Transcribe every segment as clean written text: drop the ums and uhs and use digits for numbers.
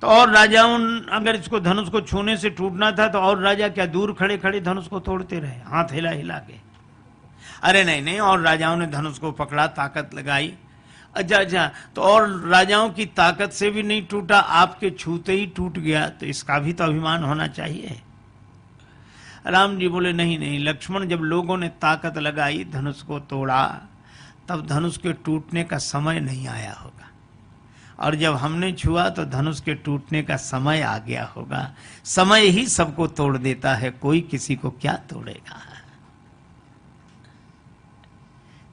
तो और राजाओं, अगर इसको धनुष को छूने से टूटना था तो और राजा क्या दूर खड़े खड़े धनुष को तोड़ते रहे, हाथ हिला हिला के? अरे नहीं नहीं, और राजाओं ने धनुष को पकड़ा, ताकत लगाई। अच्छा, तो और राजाओं की ताकत से भी नहीं टूटा, आपके छूते ही टूट गया, तो इसका भी तो अभिमान होना चाहिए। राम जी बोले नहीं नहीं लक्ष्मण, जब लोगों ने ताकत लगाई, धनुष को तोड़ा, तब धनुष के टूटने का समय नहीं आया होगा, और जब हमने छुआ तो धनुष के टूटने का समय आ गया होगा। समय ही सबको तोड़ देता है, कोई किसी को क्या तोड़ेगा।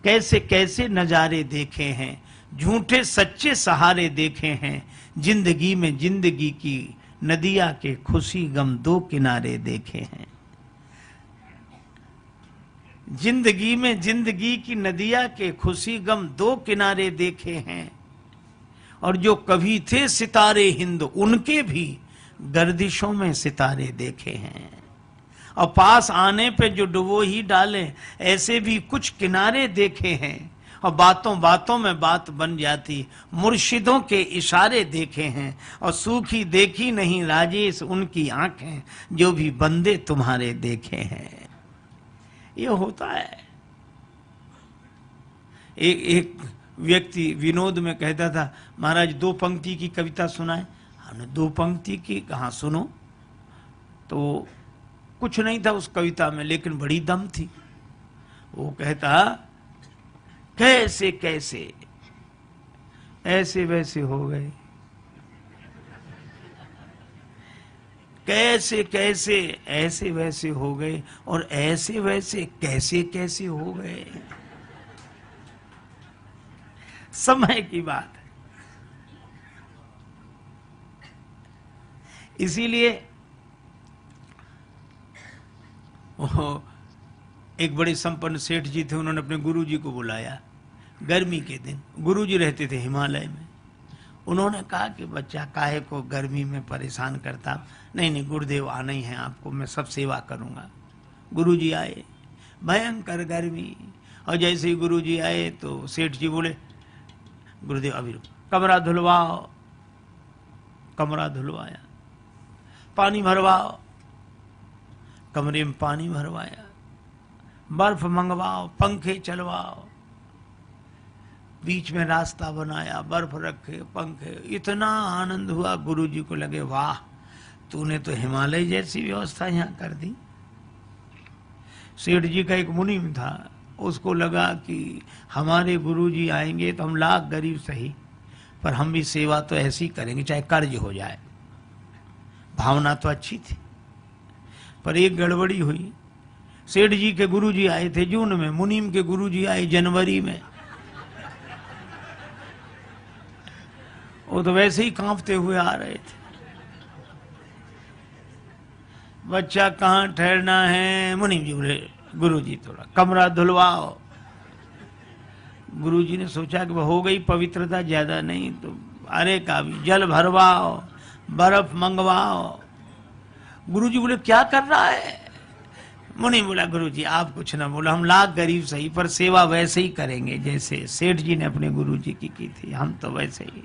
कैसे कैसे नजारे देखे हैं, झूठे सच्चे सहारे देखे हैं, जिंदगी में जिंदगी की नदिया के खुशी गम दो किनारे देखे हैं। जिंदगी में जिंदगी की नदिया के खुशी गम दो किनारे देखे हैं, और जो कभी थे सितारे हिंद, उनके भी गर्दिशों में सितारे देखे हैं। और पास आने पे जो डुबो ही डाले, ऐसे भी कुछ किनारे देखे हैं। और बातों बातों में बात बन जाती, मुर्शिदों के इशारे देखे हैं। और सूखी देखी नहीं राजेश उनकी आंखें, जो भी बंदे तुम्हारे देखे हैं। ये होता है। एक व्यक्ति विनोद में कहता था, महाराज 2 पंक्ति की कविता सुनाए। हमने 2 पंक्ति की कहा, सुनो। तो कुछ नहीं था उस कविता में, लेकिन बड़ी दम थी। वो कहता, कैसे कैसे ऐसे वैसे हो गए, कैसे कैसे ऐसे वैसे हो गए, और ऐसे वैसे कैसे कैसे हो गए। समय की बात है। इसीलिए एक बड़े संपन्न सेठ जी थे, उन्होंने अपने गुरुजी को बुलाया गर्मी के दिन। गुरुजी रहते थे हिमालय में। उन्होंने कहा कि बच्चा काहे को गर्मी में परेशान करता। नहीं नहीं गुरुदेव आना ही है आपको, मैं सब सेवा करूंगा। गुरुजी आए, भयंकर गर्मी। और जैसे ही गुरुजी आए तो सेठ जी बोले, गुरुदेव अभी कमरा धुलवाओ। कमरा धुलवाया, पानी भरवाओ। कमरे में पानी भरवाया, बर्फ मंगवाओ, पंखे चलवाओ। बीच में रास्ता बनाया, बर्फ रखे, पंखे। इतना आनंद हुआ, गुरुजी को लगे वाह, तूने तो हिमालय जैसी व्यवस्था यहाँ कर दी। सेठ जी का एक मुनीम था, उसको लगा कि हमारे गुरुजी आएंगे तो हम लाख गरीब सही, पर हम भी सेवा तो ऐसी करेंगे चाहे कर्ज हो जाए। भावना तो अच्छी थी, पर एक गड़बड़ी हुई। सेठ जी के गुरुजी आए थे जून में, मुनीम के गुरुजी आए जनवरी में। वो तो वैसे ही कांपते हुए आ रहे थे। बच्चा कहाँ ठहरना है? मुनीम जी बोले, गुरुजी थोड़ा कमरा धुलवाओ। गुरुजी ने सोचा कि हो गई पवित्रता ज्यादा नहीं तो अरे का भी जल भरवाओ, बर्फ मंगवाओ। गुरुजी बोले क्या कर रहा है? मुनि बोला, गुरुजी आप कुछ ना बोला, हम लाख गरीब सही, पर सेवा वैसे ही करेंगे जैसे सेठ जी ने अपने गुरुजी की थी, हम तो वैसे ही।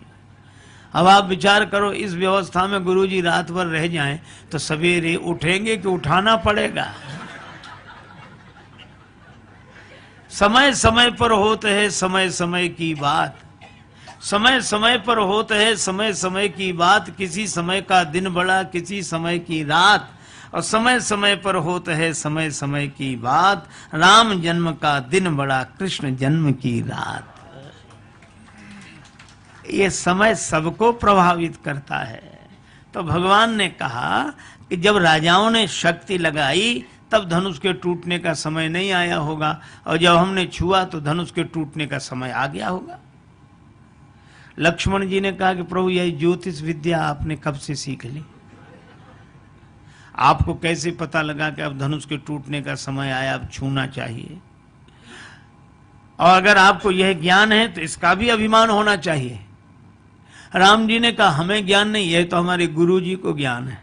अब आप विचार करो, इस व्यवस्था में गुरुजी रात भर रह जाएं तो सवेरे उठेंगे कि उठाना पड़ेगा? समय समय पर होते है समय समय की बात, समय समय पर होते है समय समय की बात। किसी समय का दिन बड़ा, किसी समय की रात, और समय समय पर होता है समय समय की बात। राम जन्म का दिन बड़ा, कृष्ण जन्म की रात। ये समय सबको प्रभावित करता है। तो भगवान ने कहा कि जब राजाओं ने शक्ति लगाई तब धनुष के टूटने का समय नहीं आया होगा, और जब हमने छुआ तो धनुष के टूटने का समय आ गया होगा। लक्ष्मण जी ने कहा कि प्रभु यह ज्योतिष विद्या आपने कब से सीख ली? आपको कैसे पता लगा कि अब धनुष के टूटने का समय आया, अब छूना चाहिए? और अगर आपको यह ज्ञान है तो इसका भी अभिमान होना चाहिए। राम जी ने कहा हमें ज्ञान नहीं है, तो हमारे गुरु जी को ज्ञान है।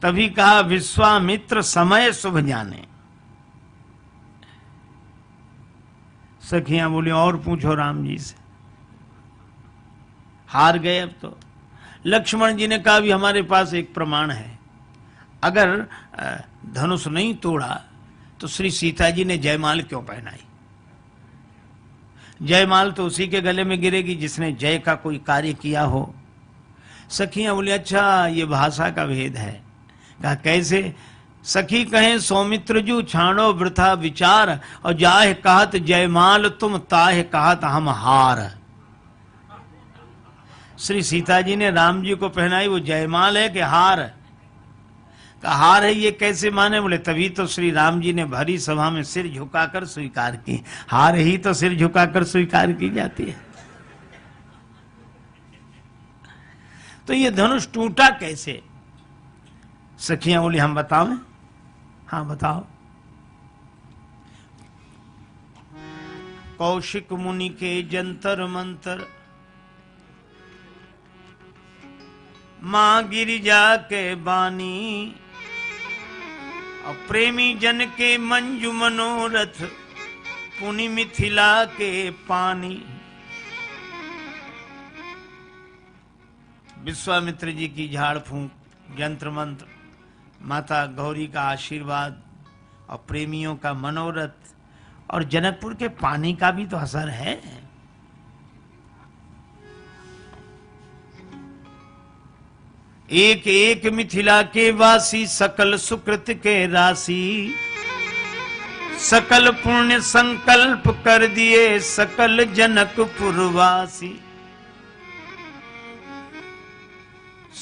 तभी कहा विश्वामित्र समय शुभ जाने। सखियां बोली और पूछो राम जी से। हार गए अब तो। लक्ष्मण जी ने कहा भी हमारे पास एक प्रमाण है, अगर धनुष नहीं तोड़ा तो श्री सीता जी ने जयमाल क्यों पहनाई? जयमाल तो उसी के गले में गिरेगी जिसने जय का कोई कार्य किया हो। सखियां बोली अच्छा ये भाषा का भेद है। कहा कैसे? सखी कहें सौमित्र जू छाणो वृथा विचार, और जाहे कहत जयमाल तुम ताहे कहत हम हार। श्री सीता जी ने राम जी को पहनाई वो जयमाल है कि हार? का हार है ये कैसे माने? बोले तभी तो श्री राम जी ने भरी सभा में सिर झुकाकर स्वीकार की। हार ही तो सिर झुकाकर स्वीकार की जाती है। तो ये धनुष टूटा कैसे? सखियां बोली हम बताओ। हाँ बताओ। कौशिक मुनि के जंतर मंतर, मां गिरिजा के बानी, और प्रेमी जन के मंजू मनोरथ, पुनि मिथिला के पानी। विश्वामित्र जी की झाड़ फूंक, यंत्र मंत्र, माता गौरी का आशीर्वाद और प्रेमियों का मनोरथ और जनकपुर के पानी का भी तो असर है। एक एक मिथिला के वासी, सकल सुकृत के राशि, सकल पुण्य संकल्प कर दिए सकल जनकपुरवासी।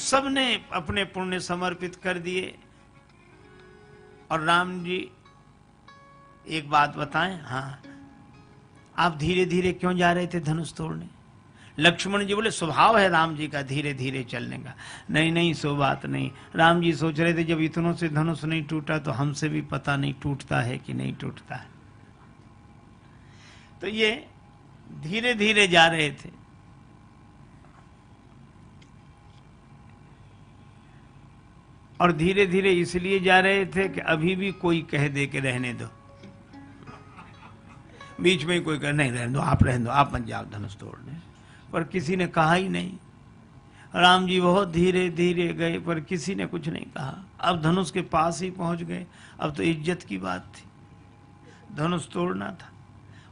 सबने अपने पुण्य समर्पित कर दिए। और राम जी एक बात बताएं, हाँ आप धीरे धीरे क्यों जा रहे थे धनुष तोड़ने? लक्ष्मण जी बोले स्वभाव है राम जी का धीरे धीरे चलने का। नहीं नहीं सो बात नहीं। राम जी सोच रहे थे जब इतनों से धनुष नहीं टूटा तो हमसे भी पता नहीं टूटता है कि नहीं टूटता है। तो ये धीरे धीरे जा रहे थे। और धीरे धीरे इसलिए जा रहे थे कि अभी भी कोई कह दे के रहने दो। बीच में कोई कह नहीं रहने दो, आप रहने दो, आप मत जाओ धनुष तोड़ने। पर किसी ने कहा ही नहीं। राम जी बहुत धीरे धीरे गए पर किसी ने कुछ नहीं कहा। अब धनुष के पास ही पहुंच गए। अब तो इज्जत की बात थी, धनुष तोड़ना था।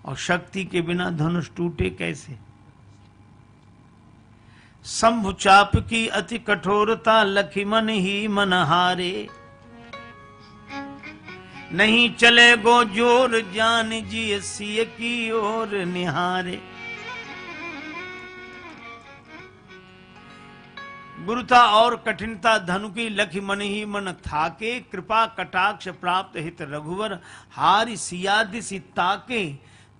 और शक्ति के बिना धनुष टूटे कैसे? शंभु चाप की अति कठोरता, लखिमन ही मन हारे। नहीं चले गो जोर, जान जी सिय की ओर निहारे। गुरुता और कठिनता धनु की, लखि मन ही मन थाके। कृपा कटाक्ष प्राप्त हित रघुवर, हारि सिया दिसि ताके।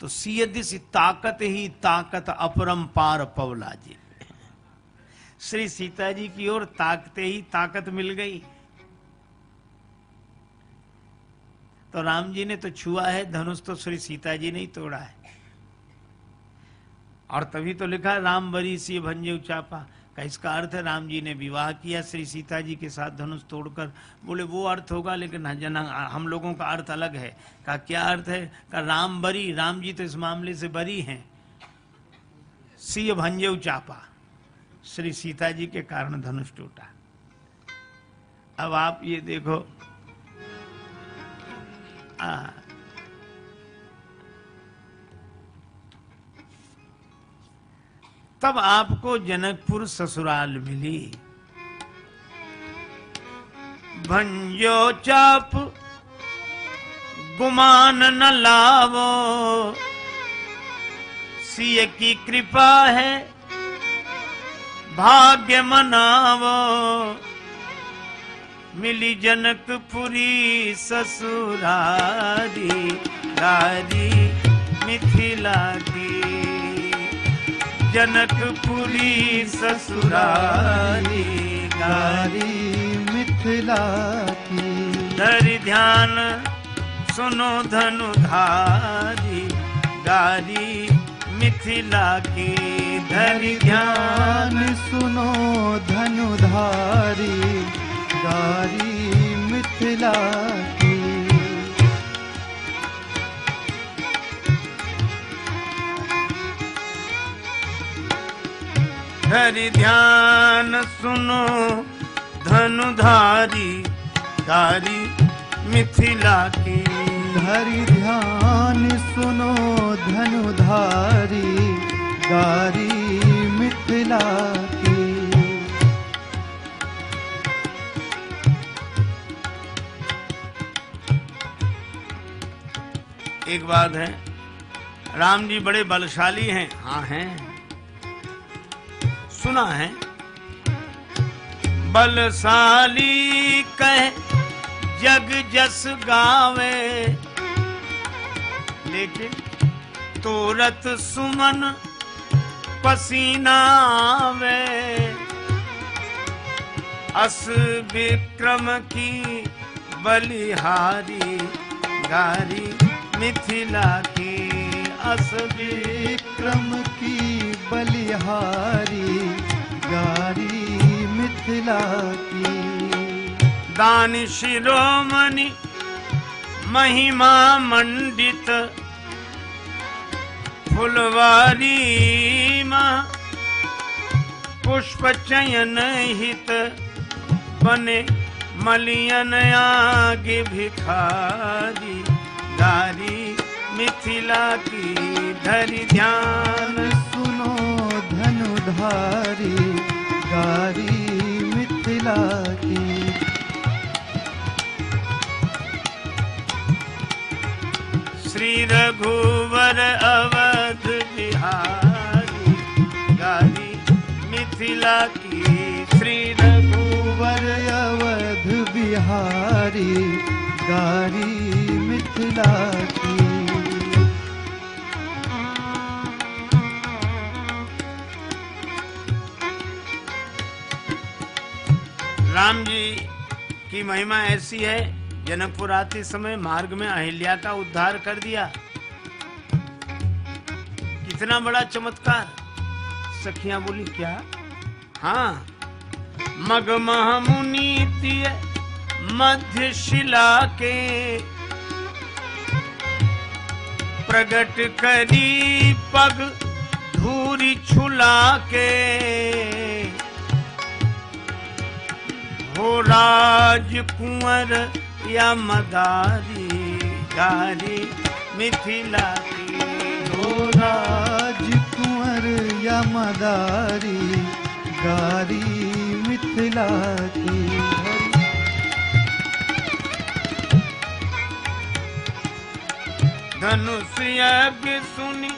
तो सिय दिसि ताकत ही ताकत, अपरंपार पवला जी। श्री सीता जी की ओर ताकते ही ताकत मिल गई। तो राम जी ने तो छुआ है धनुष, तो श्री सीता जी ने ही तोड़ा है। और तभी तो लिखा राम बरी सी भंजे चापा। का इसका अर्थ है राम जी ने विवाह किया श्री सीता जी के साथ धनुष तोड़कर। बोले वो अर्थ होगा, लेकिन हम लोगों का अर्थ अलग है। का क्या अर्थ है? का राम बरी, राम जी तो इस मामले से बरी हैं। सी भंजे चापा, श्री सीता जी के कारण धनुष टूटा। अब आप ये देखो, तब आपको जनकपुर ससुराल मिली। भंजो चाप गुमान न लावो, सिय की कृपा है भाग्य मनावो। मिली जनकपुरी ससुरारी, गारी मिथिला की। जनकपुरी ससुरारी, गारी मिथिला की। धरि ध्यान सुनो धनुधारी, गारी मिथिला की। धरि ध्यान सुनो धनुधारी, गारी मिथिला की। धरि ध्यान सुनो धनुधारी गारी मिथिला की। धरि ध्यान सुनो धनुधारी गारी मिथिला की। एक बात है, राम जी बड़े बलशाली हैं। हाँ हैं, सुना है। बलशाली कह जग जस गावे, लेकिन तोरत सुमन पसीना आवे। अस विक्रम की बलिहारी गारी मिथिला की। अस विक्रम की बलिहारी गारी मिथिला की। दान शिरोमणि महिमा मंडित फुलवारी मां पुष्प चयन हित बने मलियन आगे भिखारी गारी मिथिला की। धरि ध्यान सुनो धनुधारी गारी मिथिला की। श्री रघुवर अवध बिहारी गारी मिथिला की। श्री रघुवर अवध बिहारी गारी मिथिला की। राम जी की महिमा ऐसी है, जनकपुर आते समय मार्ग में अहिल्या का उद्धार कर दिया। कितना बड़ा चमत्कार। सखियां बोली क्या? हाँ, मगमह मुनीतिय मध्य शिला के प्रगट करी पग धूरी छुला के। हो राज कुंवर या मदारी गारी मिथिला की। हो राज कुंवर या मदारी गारी मिथिला की। धनुष यज्ञ सुनी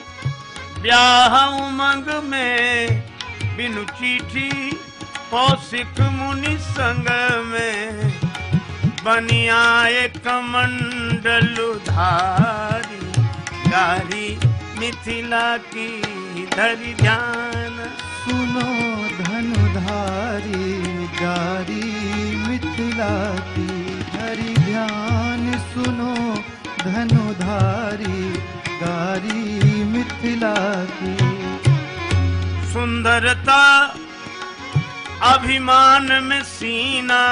ब्याह उमंग में बिनु चिट्ठी कौशिक मुनि संग में बनी आए कमंडल धारी गारी मिथिला की। धरि ध्यान सुनो धनुधारी गारी मिथिला की। धरि ध्यान सुनो धनुधारी गारी मिथिला की। सुंदरता अभिमान में सीना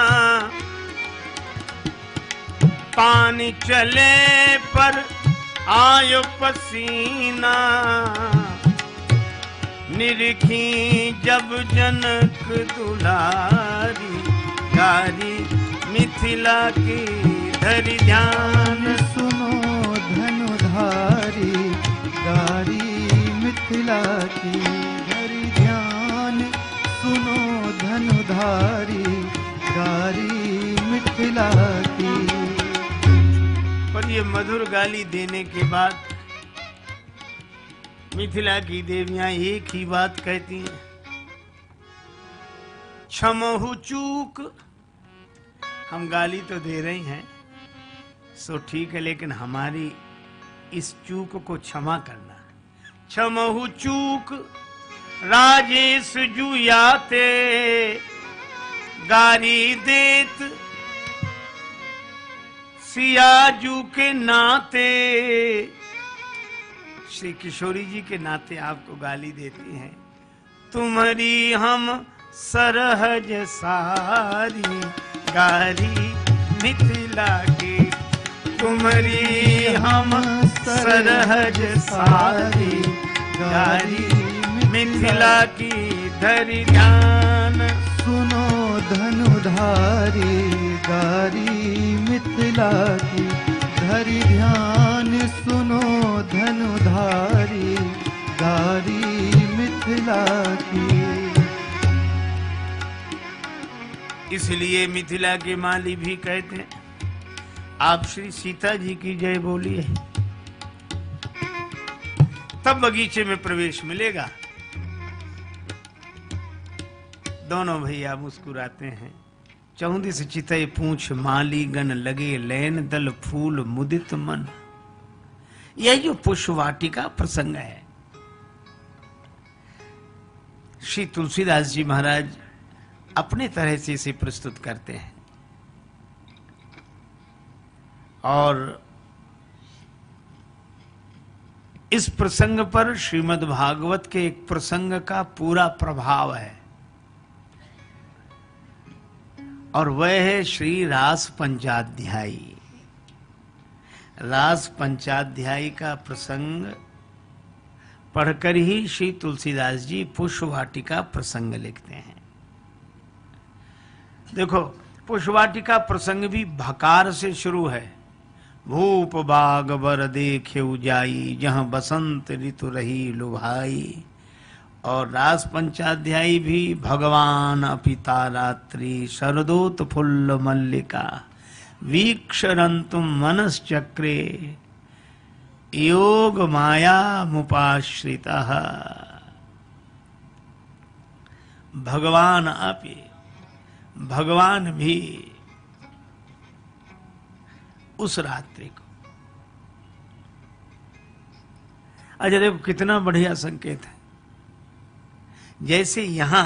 पानी चले पर आयो पसीना। निरखी जब जनक दुलारी गारी मिथिला की। धरि ध्यान सुनो धनुधारी गारी मिथिला की। धरि ध्यान सुनो धनुधारी गारी मिथिला की। पर ये मधुर गाली देने के बाद मिथिला की देवियां एक ही बात कहती हैं, क्षमहु चूक। हम गाली तो दे रही हैं सो ठीक है, लेकिन हमारी इस चूक को क्षमा करना। क्षमहु चूक राजेश जुयाते गारी देत सियाजू के नाते। श्री किशोरी जी के नाते आपको गाली देती हैं। तुम्हारी हम सरहज सारी गारी मिथिला की। तुम्हारी हम सरहज सारी गारी मिथिला की। धरि ध्यान सुनो धनुधारी गारी मिथिला की, धरि ध्यान सुनो धनुधारी गारी मिथिला की। इसलिए मिथिला के माली भी कहते हैं, आप श्री सीता जी की जय बोलिए, तब बगीचे में प्रवेश मिलेगा। दोनों भैया मुस्कुराते हैं। चौंदी से चितई पूछ माली गण लगे लैन दल फूल मुदित मन। यह जो पुष्प वाटिका प्रसंग है, श्री तुलसीदास जी महाराज अपने तरह से इसे प्रस्तुत करते हैं। और इस प्रसंग पर श्रीमद् भागवत के एक प्रसंग का पूरा प्रभाव है, और वह है श्री रास पंचाध्यायी। रास पंचाध्यायी का प्रसंग पढ़कर ही श्री तुलसीदास जी पुष्प वाटिका प्रसंग लिखते हैं। देखो, पुष्प वाटिका प्रसंग भी भकार से शुरू है। भूप बाग बर देखेउ जाई, जहां बसंत ऋतु रही लुभाई। और रास पंचाध्यायी भी भगवान अपिता रात्रि, शरदोत फुल्ल मल्लिका, वीक्षरंतुम मनश्चक्रे, योग माया मुपाश्रितः। भगवान अपि, भगवान भी उस रात्रि को। अच्छा देखो कितना बढ़िया संकेत है। जैसे यहां